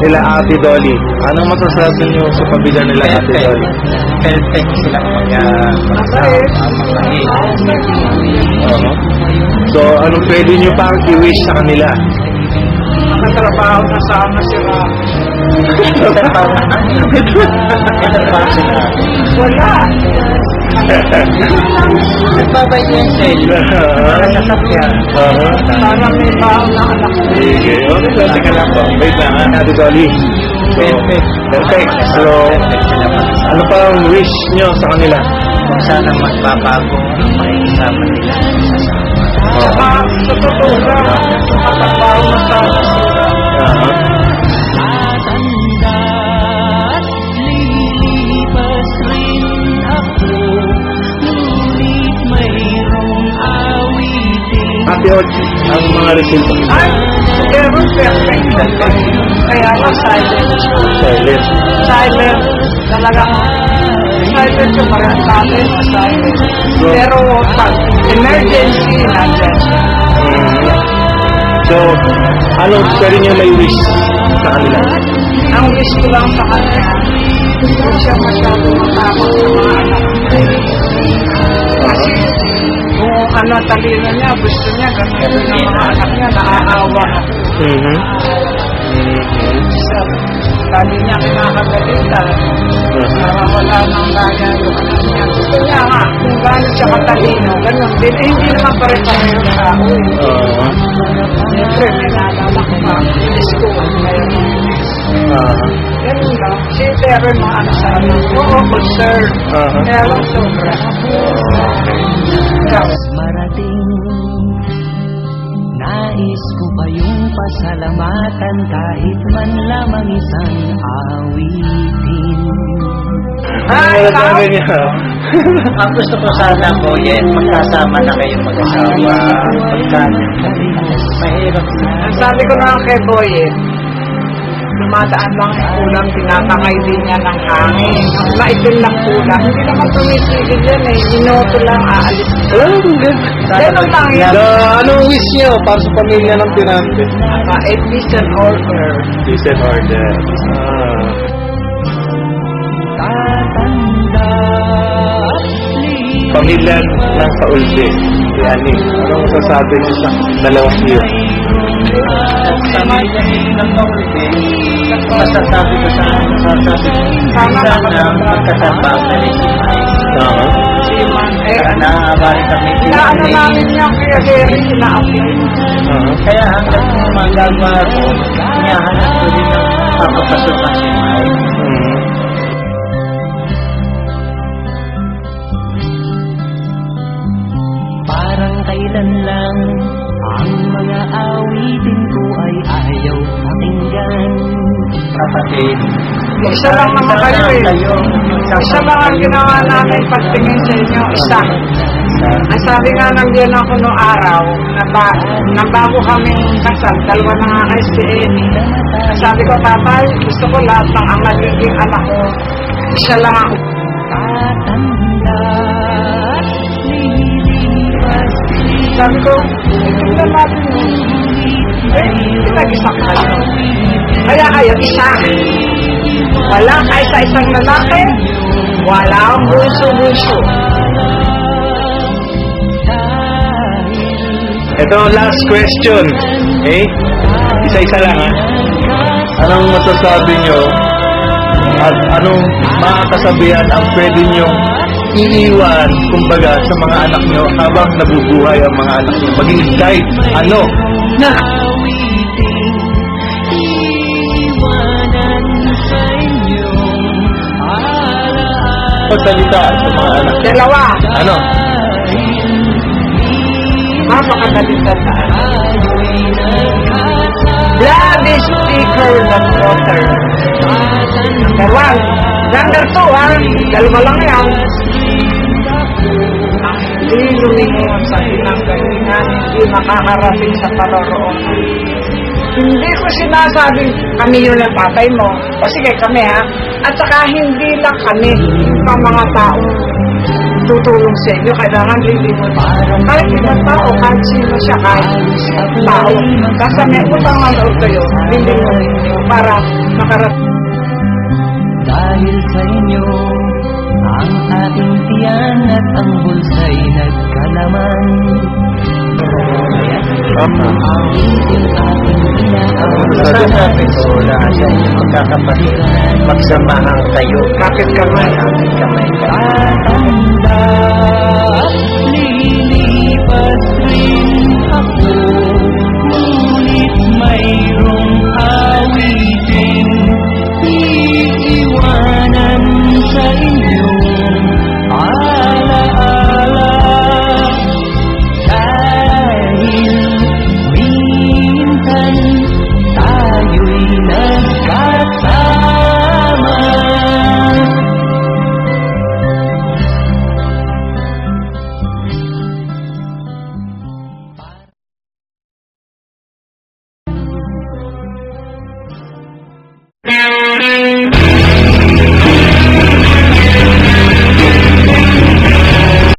nila Ate Dolly. Anong masasabi niyo sa pamilya nila Ate Dolly? Perfect sila So, anong pwede niyo pang i-wish sa kanila? Nakatrabaho na sana sila. Wala. Nagbabayad yan sa'yo. Para sa sakyan. Sana may baon na anak ko. Sige, okay lang. Teka lang po. Wait lang, Ate Dolly. So, perfect. So, ano pa ang wish niyo sa kanila? Kung sana magbabago ang pakikisama nila. Saka sa totoo lang, nakatrabaho na sana sila. Tatanda't lilipas rin ako, ngunit mayroong awitin. Ate Ochi, ang mga resulta. Ay, pero perfect. Kaya na silent. Silent. Silent. Talagang silent yung parang silent na silent. Pero pag emergency, nandyan. So, ano pwede niyo may wish sa kanila? Ang wish ko lang sa kanya, hindi siya masyadong matakot sa mga anak niya. Kasi kung ano talino niya, gusto niya, ganyan ng mga anak niya, naaawa ako. Sabi niya kinakagalitan, wala nang gaya yung anak niya. Gusto niya nga, kung gano'n siya katalino, gano'n din. Eh, hindi naman pare-pareho yung tao eh. Siyempre, pinalala ko pa, school, ngayon. Ganun lang. Pero yung mga anak sa anak, oo, concern. Kaya lang sobra. Ikaw. Marating, nais ko kayong pasalamatan kahit man lamang isang awitin. Ano sabi niya? Ang gusto ko sana po yan, magkasama na kayong mag-asawa. Mahirap na. Ang sabi ko na kay Boye, dumadaan lang yung ulam, pinapakay din niya ng hangin. Ang maitin lang ulam, hindi naman tumitigil yan eh. Minuto lang aalis. Ganun lang yan. Anong wish niyo para sa pamilya ng Pinante? A decent order. Decent order. Pamilya ng Saulde. Si Ani. Anong masasabi niyo sa dalawang iyo? Sa mga ng paulit, masasabi ko sana magkasabang na rin si Mike. Naabari kami Inaano namin yung kaya Gary sina-apply. Kaya hanggang magagawa ko, niyahanap ko rin ang papapasukan si Mike. Parang kailan lang ang mga awitin ko ay ayaw pakinggan. Kapatid, Isa lang naman kayo eh. Isa lang ang ginawa namin pagtingin sa inyo. Isa. Ang sabi nga ng diyan ako noong araw, na bago kaming kasal, dalawa na nga kay si Amy. Ang sabi ko, Tatay, gusto ko lahat ng ang magiging anak ko. Siya lang ako. Tatanda't lilipas Sabi ko, tingnan natin yun. Eh, pinag-isa ka. Kaya kayo, isa. Wala kayo sa isang lalaki. Wala ang bunso-bunso. Ito ang last question. Okay? Isa-isa lang ha. Anong masasabi nyo at anong makakasabihan ang pwede nyo iiwan, kumbaga, sa mga anak nyo habang nabubuhay ang mga anak nyo? Maging kahit ano na pagsalita sa mga anak. Dalawa. Ano? Napakadaling tandaan. Blood is thicker than water. Number 1. Number 2, dalawa lang yan. Hindi lumingon sa pinanggalingan, hindi makakarating sa paroroonan. Hindi ko sinasabing kami yun ang tatay mo. O sige, kami ha. At saka hindi lang kami, yung pang mga taong tutulong sa inyo, kailangan lilingon. Kahit ibang tao, kahit sino siya, kahit tao. Basta may utang ang loob kayo, lilingon ninyo para makarating. Dahil sa inyo, ang ating tiyan at ang bulsa'y nagkalaman. Kaya't awitin ating Masasabi ko lahat sa inyong magkakapatid, magsamahan kayo. Kapit kamay. Kapit kamay kayo. tatanda.